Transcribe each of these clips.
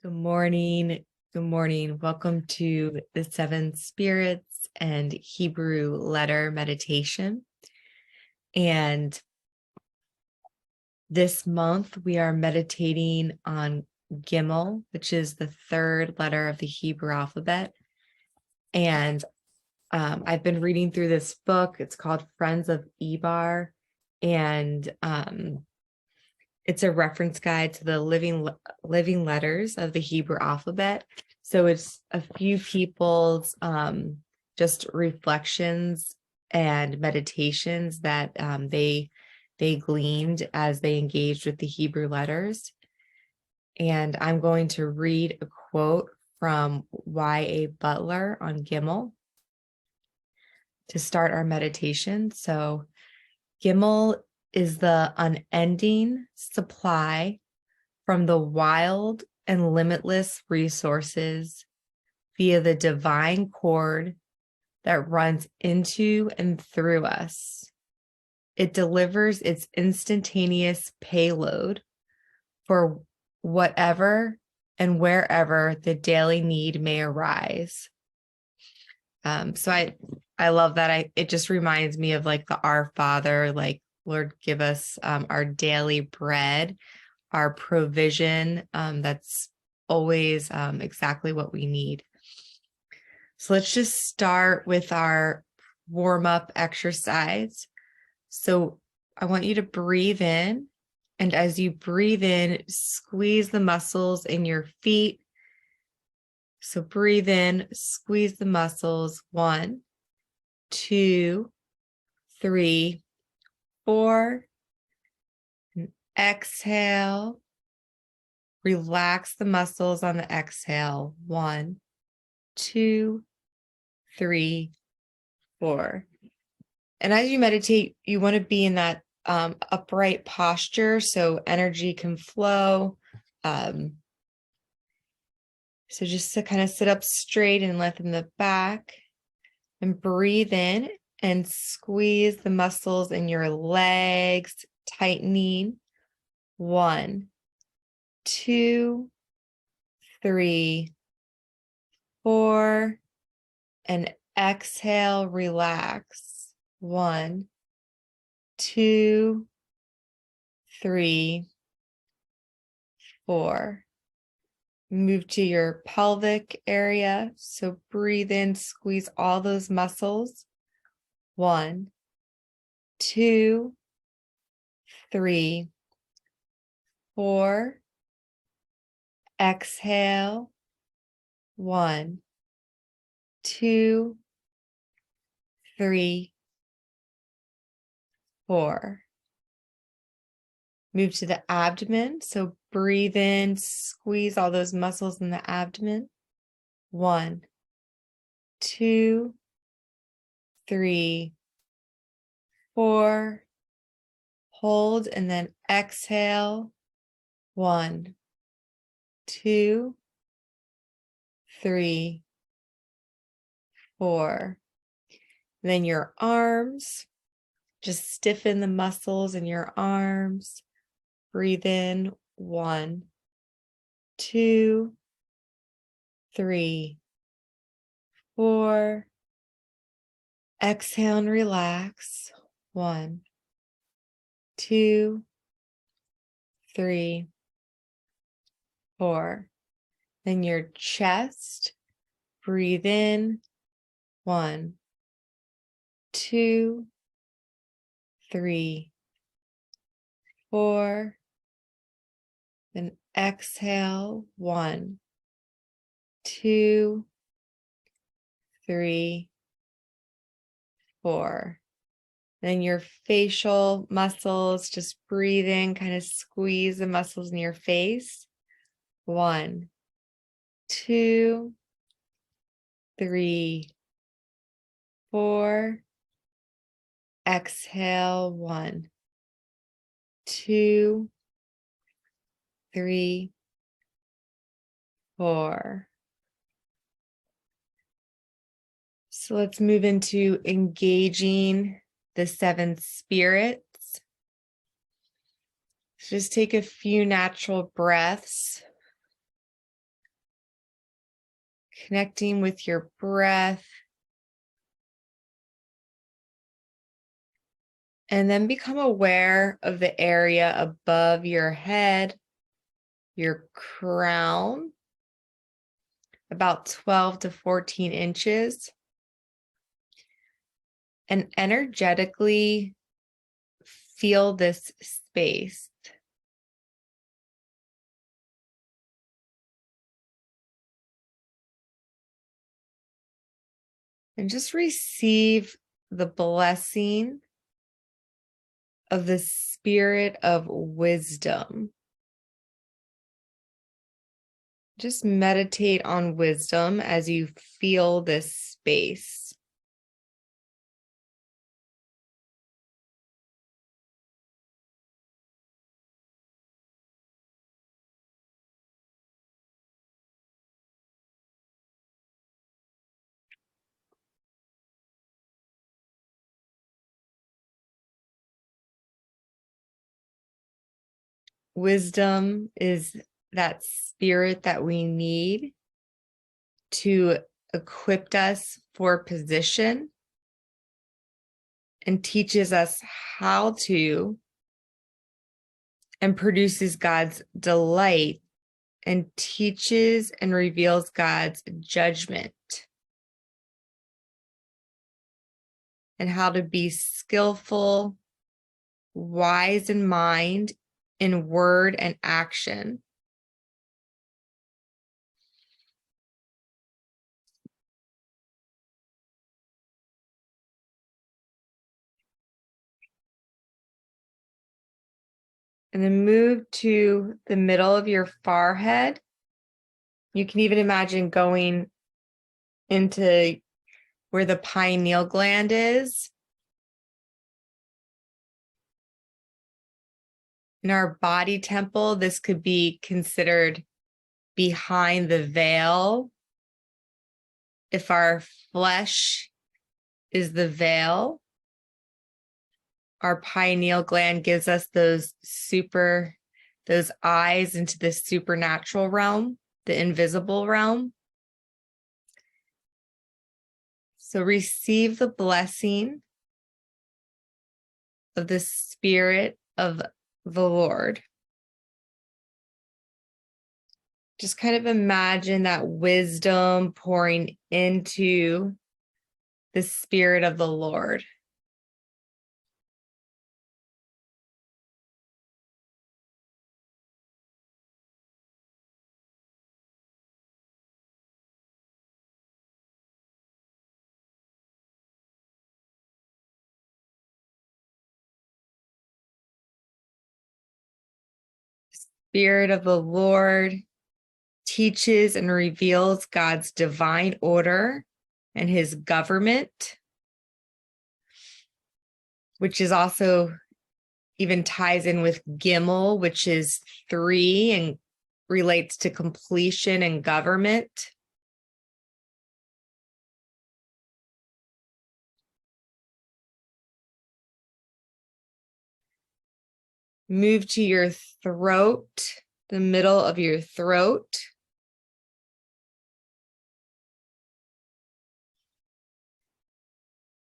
Good morning. Good morning. Welcome to the Seven Spirits and Hebrew Letter Meditation. And this month we are meditating on Gimel, which is the third letter of the Hebrew alphabet. And I've been reading through this book. It's called Friends of Eber. And it's a reference guide to the living letters of the Hebrew alphabet. So it's a few people's just reflections and meditations that they gleaned as they engaged with the Hebrew letters. And I'm going to read a quote from Y.A. Butler on Gimel to start our meditation. So Gimel is the unending supply from the wild and limitless resources via the divine cord that runs into and through us. It delivers its instantaneous payload for whatever and wherever the daily need may arise. So I love that. It just reminds me of like the Our Father, like Lord, give us our daily bread, our provision. That's always exactly what we need. So let's just start with our warm-up exercise. So I want you to breathe in. And as you breathe in, squeeze the muscles in your feet. So breathe in, squeeze the muscles. 1, 2, 3, 4. And exhale. Relax the muscles on the exhale. 1, 2, 3, 4. And as you meditate, you want to be in that upright posture so energy can flow. So just to kind of sit up straight and lengthen the back and breathe in and squeeze the muscles in your legs, tightening. 1, 2, 3, 4, and exhale, relax. 1, 2, 3, 4. Move to your pelvic area. So breathe in, squeeze all those muscles. 1, 2, 3, 4. Exhale. 1, 2, 3, 4. Move to the abdomen. So breathe in, squeeze all those muscles in the abdomen. 1, 2, 3, 4. Hold and then exhale. 1, 2, 3, 4. Then your arms, just stiffen the muscles in your arms. Breathe in. 1, 2, 3, 4. Exhale and relax. 1, 2, 3, 4. Then your chest. Breathe in. 1, 2, 3, 4. Then exhale. 1, 2, 3, 4. Then your facial muscles, just breathe in, kind of squeeze the muscles in your face. 1, 2, 3, 4. Exhale. 1, 2, 3, 4. So let's move into engaging the 7 spirits. Just take a few natural breaths. connecting with your breath. And then become aware of the area above your head, your crown, about 12 to 14 inches. And energetically feel this space. And just receive the blessing of the spirit of wisdom. Just meditate on wisdom as you feel this space. Wisdom is that spirit that we need to equip us for position and teaches us how to and produces God's delight and teaches and reveals God's judgment and how to be skillful, wise in mind, in word and action. And then move to the middle of your forehead. You can even imagine going into where the pineal gland is. In our body temple, this could be considered behind the veil. If our flesh is the veil, our pineal gland gives us those eyes into the supernatural realm, the invisible realm. So receive the blessing of the Spirit of the Lord. Just kind of imagine that wisdom pouring into the Spirit of the Lord. Spirit of the Lord teaches and reveals God's divine order and his government, which is also even ties in with Gimel, which is 3 and relates to completion and government. Move to your throat, the middle of your throat.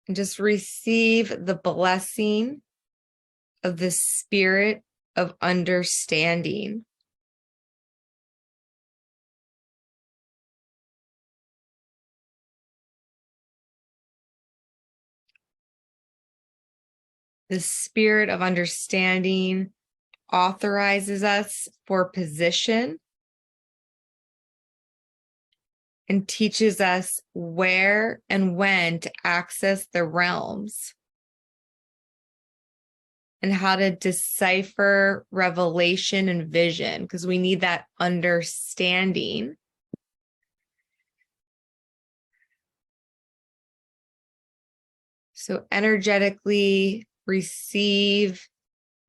And just receive the blessing of the spirit of understanding. The spirit of understanding authorizes us for position and teaches us where and when to access the realms and how to decipher revelation and vision, because we need that understanding. So energetically receive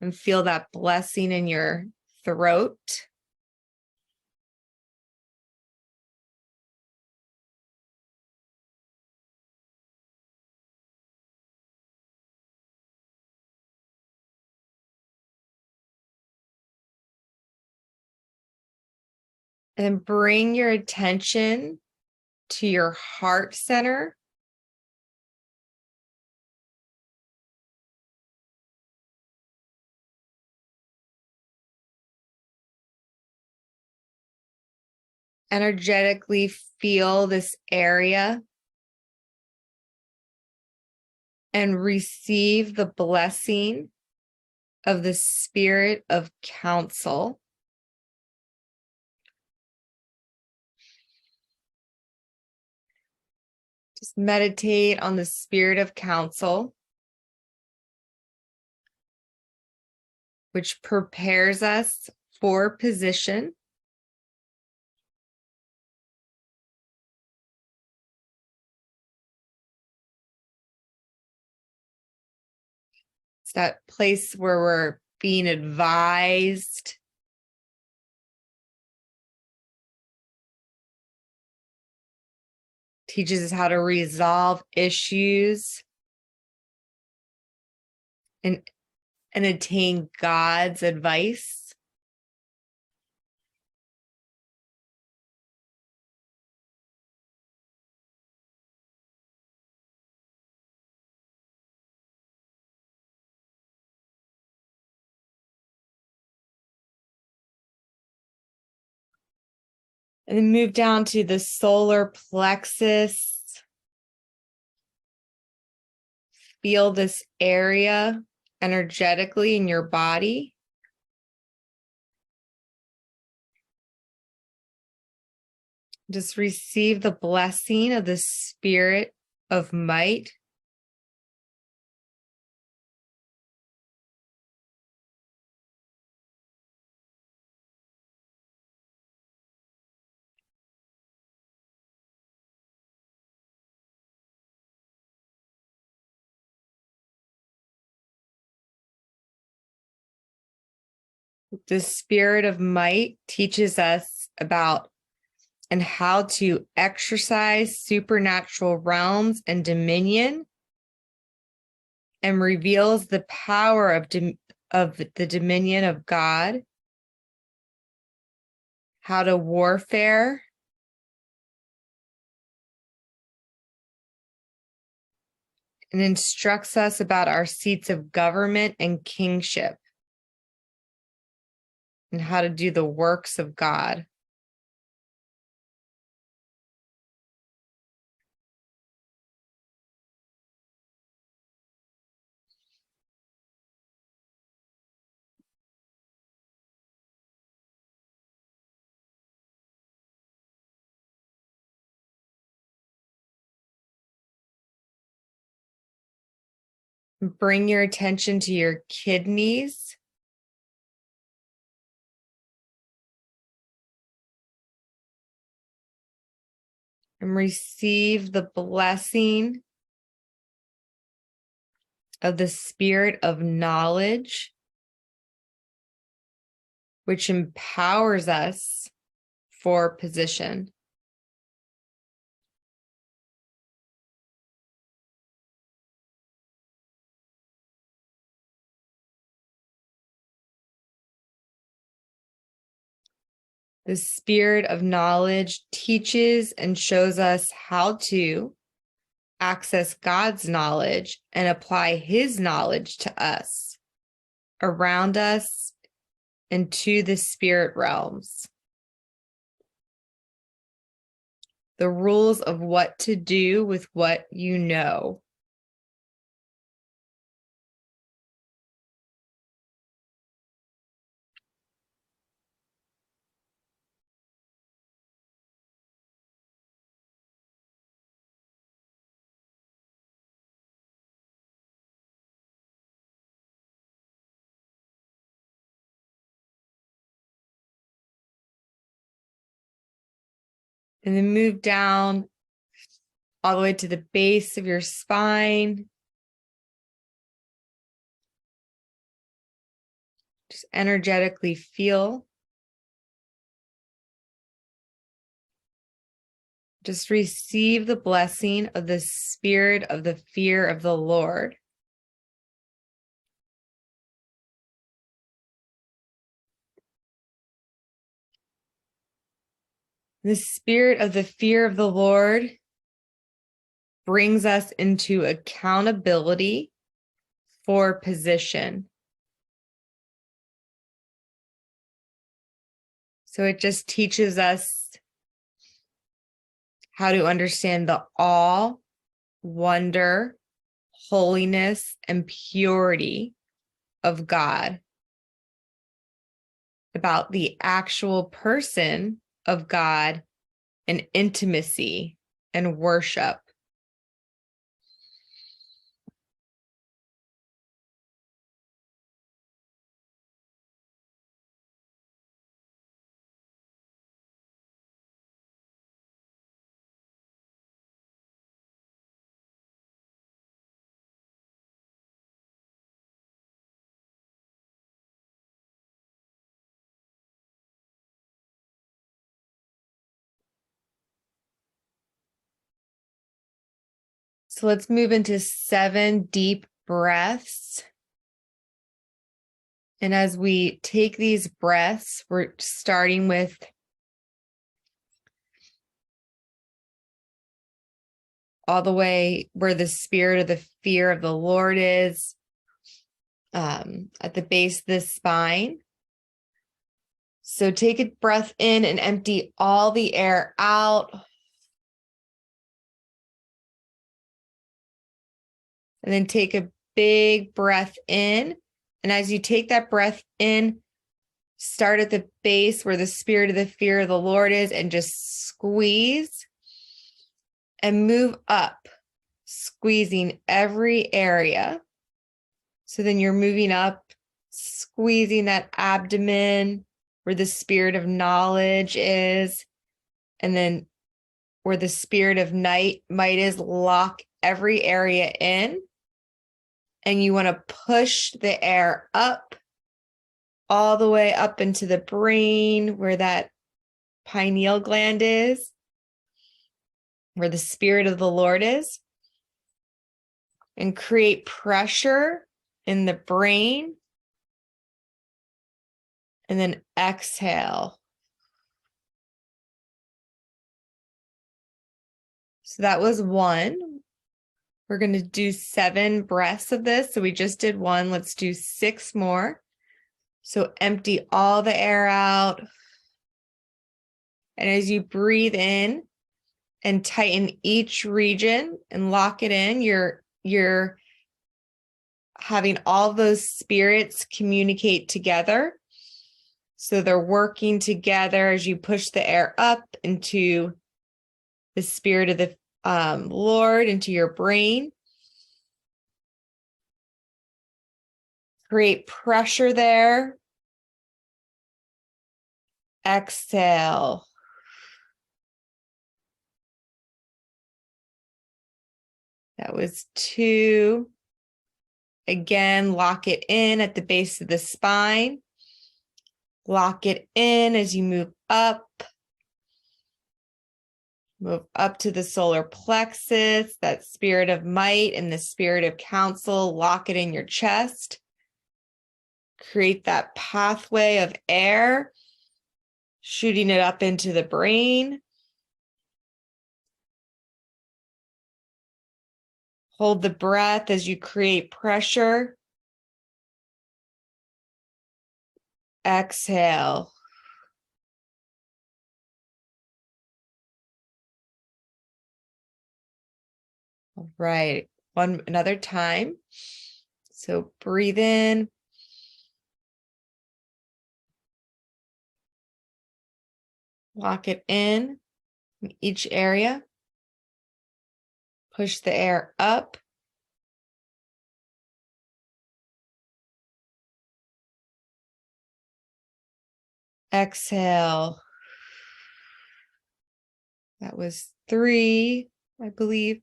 and feel that blessing in your throat. And bring your attention to your heart center. Energetically feel this area and receive the blessing of the spirit of counsel. Just meditate on the spirit of counsel, which prepares us for position. It's that place where we're being advised, teaches us how to resolve issues and attain God's advice. And then move down to the solar plexus. Feel this area energetically in your body. Just receive the blessing of the spirit of might. The spirit of might teaches us about and how to exercise supernatural realms and dominion, and reveals the power of the dominion of God, how to warfare, and instructs us about our seats of government and kingship, and how to do the works of God. Bring your attention to your kidneys. And receive the blessing of the spirit of knowledge, which empowers us for position. The spirit of knowledge teaches and shows us how to access God's knowledge and apply his knowledge to us, around us, and to the spirit realms. The rules of what to do with what you know. And then move down all the way to the base of your spine. Just energetically feel. Just receive the blessing of the spirit of the fear of the Lord. The spirit of the fear of the Lord brings us into accountability for position. So it just teaches us how to understand the awe, wonder, holiness, and purity of God, about the actual person of God and intimacy and worship. So let's move into 7 deep breaths. And as we take these breaths, we're starting with all the way where the spirit of the fear of the Lord is, at the base of the spine. So take a breath in and empty all the air out. And then take a big breath in. And as you take that breath in, start at the base where the spirit of the fear of the Lord is and just squeeze and move up, squeezing every area. So then you're moving up, squeezing that abdomen where the spirit of knowledge is. And then where the spirit of might is, lock every area in. And you want to push the air up, all the way up into the brain where that pineal gland is, where the spirit of the Lord is, and create pressure in the brain. And then exhale. So that was 1. We're going to do 7 breaths of this. So we just did 1. Let's do 6 more. So empty all the air out. And as you breathe in and tighten each region and lock it in, you're having all those spirits communicate together. So they're working together as you push the air up into the spirit of the Lord, into your brain. Create pressure there. Exhale. That was 2. Again, lock it in at the base of the spine. Lock it in as you move up. Move up to the solar plexus, that spirit of might and the spirit of counsel. Lock it in your chest. Create that pathway of air, shooting it up into the brain. Hold the breath as you create pressure. Exhale. All right, another time. So breathe in. Lock it in each area. Push the air up. Exhale. That was 3, I believe.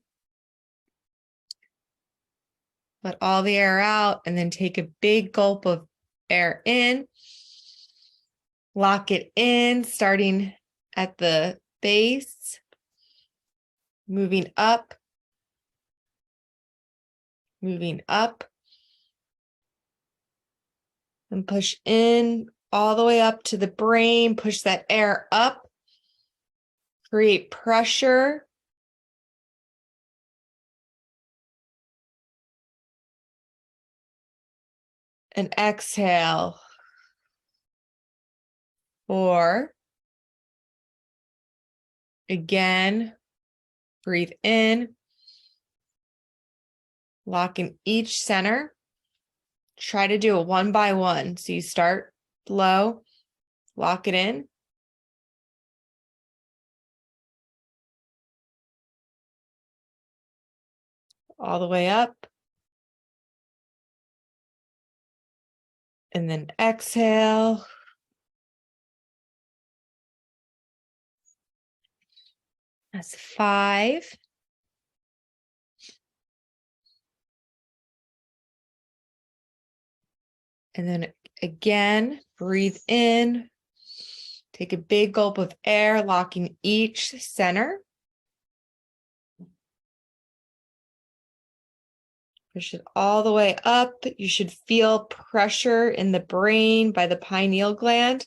Let all the air out and then take a big gulp of air in. Lock it in, starting at the base, moving up, and push in all the way up to the brain. Push that air up. create pressure and exhale. 4. Again, breathe in, lock in each center. Try to do it one by one. So you start low, lock it in. All the way up. And then exhale. That's 5. And then again, breathe in. Take a big gulp of air, locking each center. Push it all the way up. You should feel pressure in the brain by the pineal gland.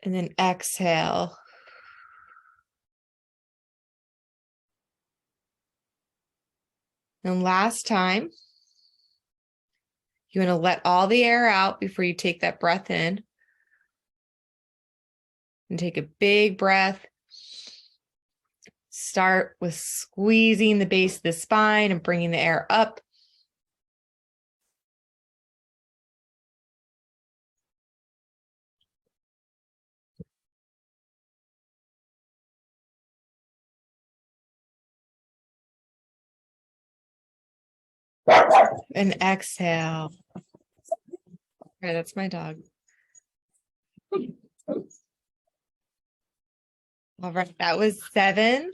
And then exhale. And last time, you want to let all the air out before you take that breath in. And take a big breath. Start with squeezing the base of the spine and bringing the air up. And exhale. Okay, that's my dog. All right, that was 7.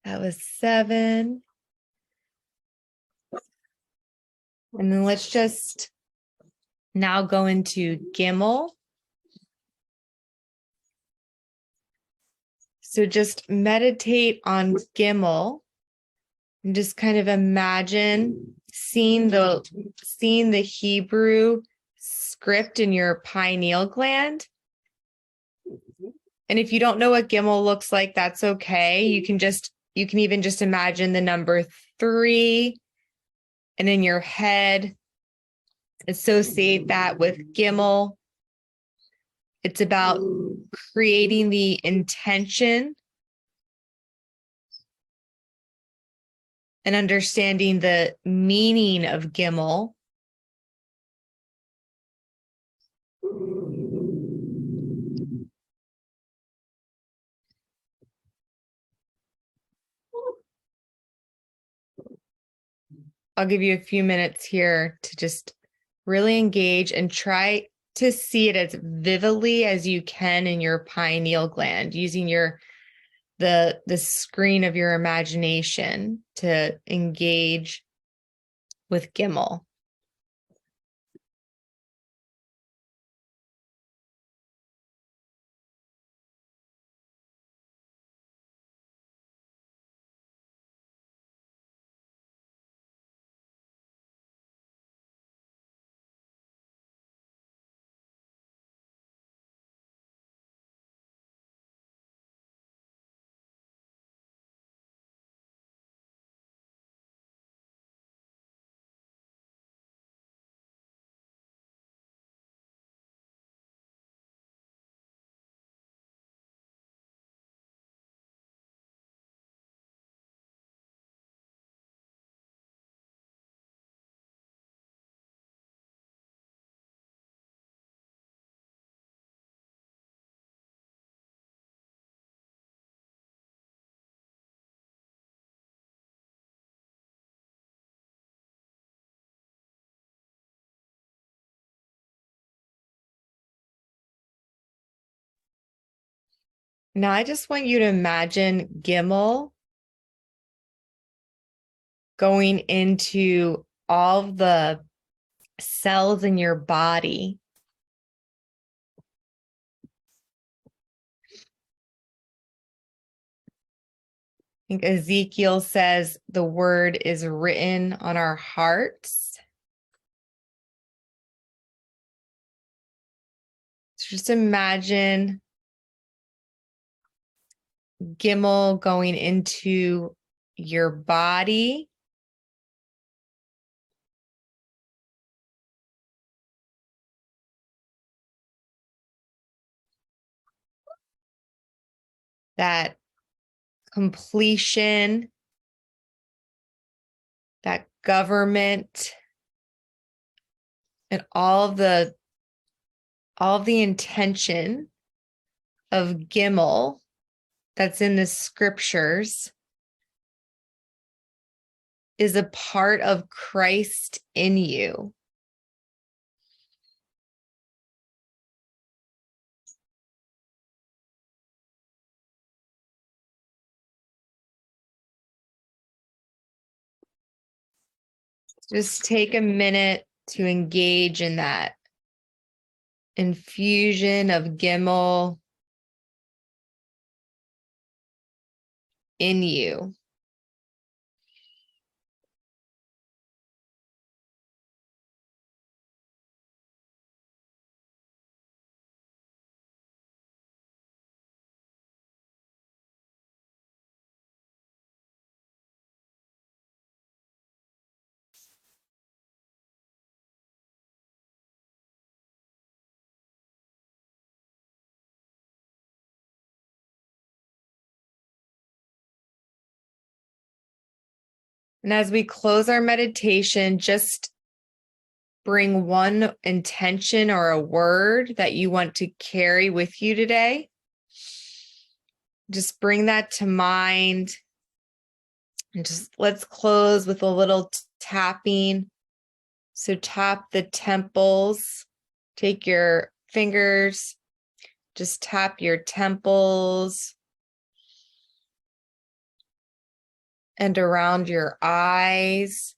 That was 7. And then let's just now go into Gimel. So just meditate on Gimel and just kind of imagine seeing the Hebrew script in your pineal gland. And if you don't know what Gimel looks like, that's okay. You can even just imagine the number 3, and in your head, associate that with Gimel. It's about creating the intention and understanding the meaning of Gimel. I'll give you a few minutes here to just really engage and try to see it as vividly as you can in your pineal gland, using the screen of your imagination to engage with Gimel. Now I just want you to imagine Gimel going into all the cells in your body. think Ezekiel says the word is written on our hearts. So just imagine Gimel going into your body. That completion, that government, and all the intention of Gimel that's in the scriptures is a part of Christ in you. Just take a minute to engage in that infusion of Gimel in you. And as we close our meditation, just bring one intention or a word that you want to carry with you today. Just bring that to mind. And just let's close with a little tapping. So tap the temples. Take your fingers, just tap your temples and around your eyes.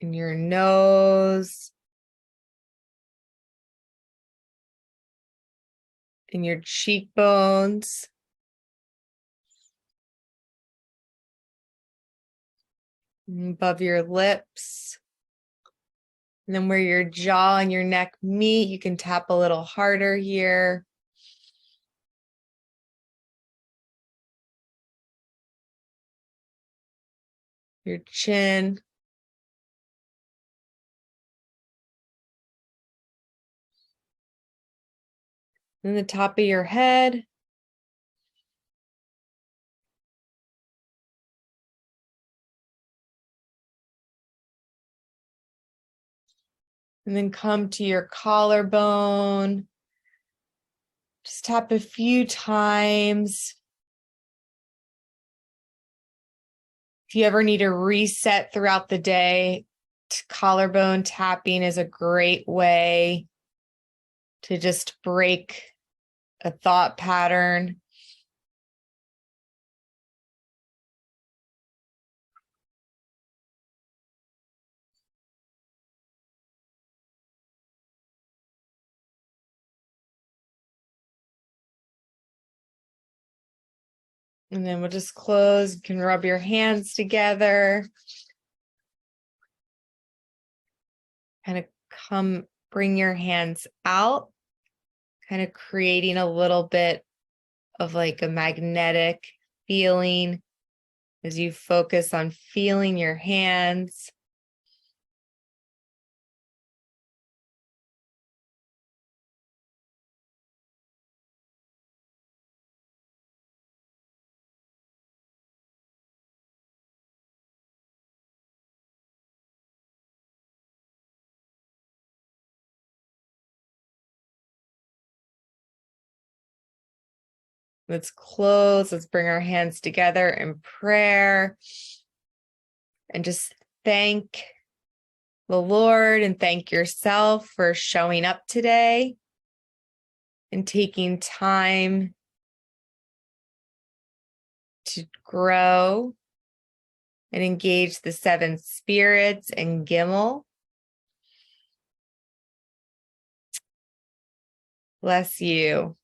In your nose. In your cheekbones. Above your lips. And then where your jaw and your neck meet, you can tap a little harder here. Your chin. And the top of your head. And then come to your collarbone. Just tap a few times. If you ever need a reset throughout the day, collarbone tapping is a great way to just break a thought pattern. And then we'll just close. You can rub your hands together. Kind of bring your hands out, kind of creating a little bit of like a magnetic feeling as you focus on feeling your hands. Let's close. Let's bring our hands together in prayer and just thank the Lord and thank yourself for showing up today and taking time to grow and engage the seven spirits and Gimel. Bless you.